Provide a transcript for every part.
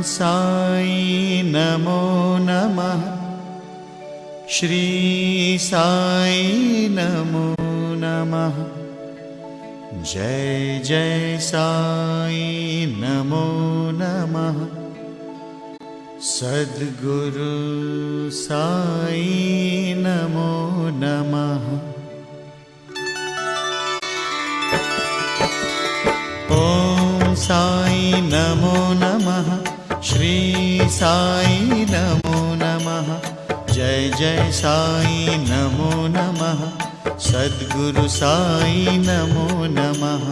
साई नमो नमः। श्री साई नमो नमः। जय जय साई नमो नमः। सद्गुरु साई नमो नमः। ओम साई नमो नमः। श्री साई नमो नमः। जय जय साई नमो नमः। सद्गुरु साई नमो नमः।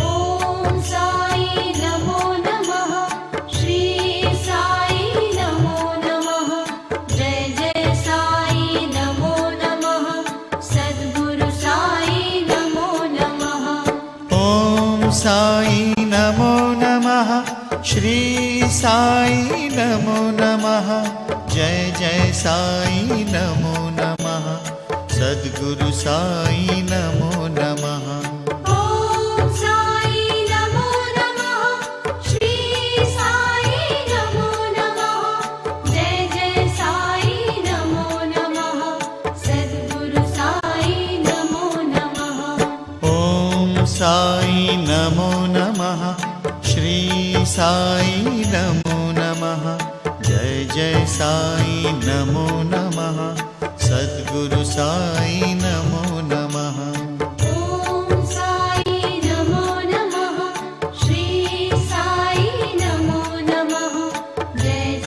ओम साई नमो नमः। श्री साई नमो नमः। जय जय साई नमो नमः। सद्गुरु साई नमो नमः। ओम साई नमो नमः। श्री साई नमो नमः। जय जय साई नमो नमः। सद्गुरु साई नमो नमः। ओम साई नमो नमः। श्री साई नमो नमः। जय जय साई नमो नमः। सद्गुरु साई नमो नमः। ओम साई नमो नमः। श्री साई नमो नमः। जय जय साई नमो नमः। सद्गुरु साई नमो